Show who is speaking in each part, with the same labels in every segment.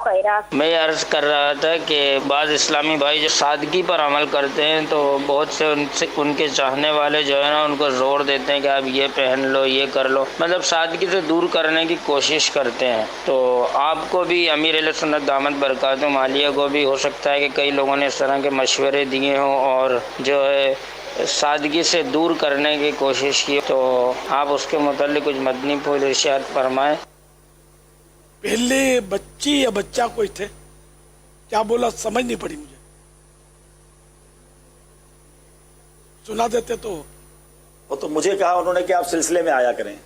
Speaker 1: खैरात।
Speaker 2: मैं अर्ज कर रहा था कि बाज़ इस्लामी भाई जो सादगी पर अमल करते हैं तो बहुत से उनके चाहने वाले जो है ना उनको जोर देते हैं कि आप ये पहन लो, ये कर लो, मतलब सादगी से दूर करने की कोशिश करते हैं। तो आपको भी अमीर अहले सुन्नत दामत बरकातुहू आलिया को भी हो सकता है कि कई लोगों ने इस तरह के मशवरे दिए हों और जो है सादगी से दूर करने की कोशिश की, तो आप उसके मुतालिक कुछ मदनी फूल इरशाद फरमाएं।
Speaker 3: पहले बच्ची या बच्चा कोई थे, क्या बोला समझ नहीं पड़ी मुझे, सुना देते तो।
Speaker 4: वो तो मुझे कहा उन्होंने कि आप सिलसिले में आया करें,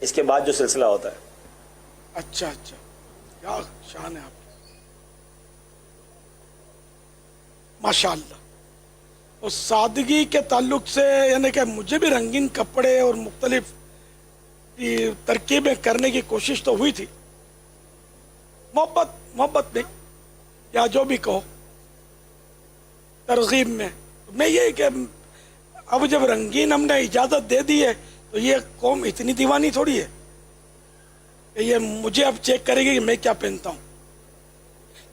Speaker 4: इसके बाद जो सिलसिला होता है।
Speaker 3: अच्छा अच्छा, क्या शान है आपकी, माशाअल्लाह। और सादगी के ताल्लुक से यानी कि मुझे भी रंगीन कपड़े और मुख्तलिफ तरकीबें करने की कोशिश तो हुई थी, मोहब्बत में या जो भी कहो, तरगीब में। तो मैं ये कि अब जब रंगीन हमने इजाजत दे दी है तो ये कौम इतनी दीवानी थोड़ी है कि ये मुझे अब चेक करेगी कि मैं क्या पहनता हूँ,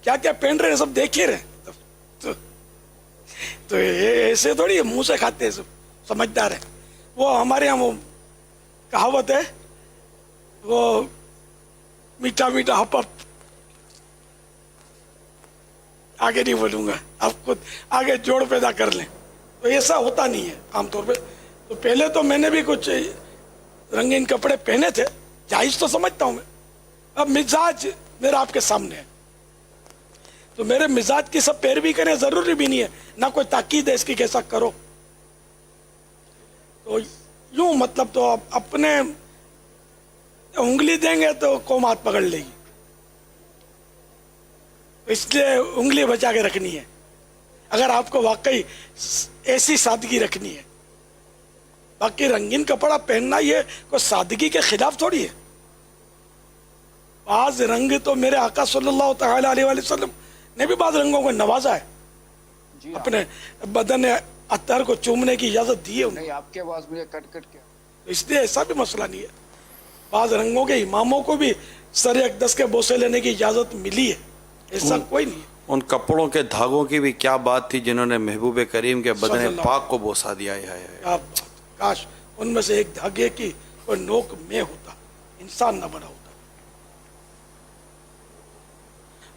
Speaker 3: क्या क्या पहन रहे हैं सब देख ही रहे। तो ये ऐसे थोड़ी है, मुंह से खाते हैं सब, समझदार है। वो हमारे यहाँ वो कहावत है, वो मीठा मीठा हपप, आगे नहीं बोलूंगा, आप खुद आगे जोड़ पैदा कर लें। तो ऐसा होता नहीं है आमतौर पे। तो पहले तो मैंने भी कुछ रंगीन कपड़े पहने थे, जायज तो समझता हूं मैं। अब मिजाज मेरा आपके सामने है, तो मेरे मिजाज की सब पैरवी करें जरूरी भी नहीं है, ना कोई ताकीद है इसकी कैसा करो। तो यूं मतलब तो आप अपने उंगली देंगे तो कौम हाथ पकड़ लेगी, इसलिए उंगली बचा के रखनी है अगर आपको वाकई ऐसी सादगी रखनी है। बाकी रंगीन कपड़ा पहनना ये कोई सादगी के खिलाफ थोड़ी है। बाज रंग तो मेरे आका सल्लल्लाहु तआला अलैहि वसल्लम ने भी बाज रंगों को नवाजा है, अपने बदन अत्तर को चूमने की इजाजत दी है उन्हें।
Speaker 5: नहीं, आपकी आवाज मुझे कट के,
Speaker 3: तो इसलिए ऐसा भी मसला नहीं है। बाज रंगों के इमामों को भी सर अक़दस के बोसे लेने की इजाजत मिली है, ऐसा कोई नहीं है।
Speaker 6: उन कपड़ों के धागों की भी क्या बात थी जिन्होंने महबूब करीम के बदन पाक को बोसा दिया है।
Speaker 3: काश उनमें से एक धागे की कोई नोक में होता, इंसान न बना होता।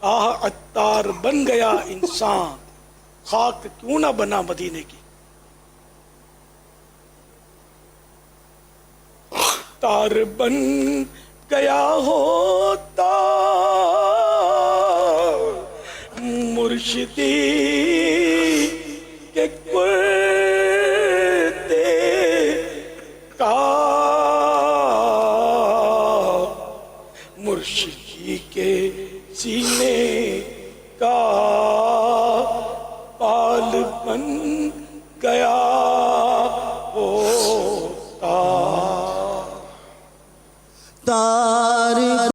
Speaker 3: आह अत्तार बन गया इंसान, खाक क्यों ना बना मदीने की। तार बन गया होता मुर्शिदी के कुर्ते का, मुर्शिदी के सीने का पाल बन गया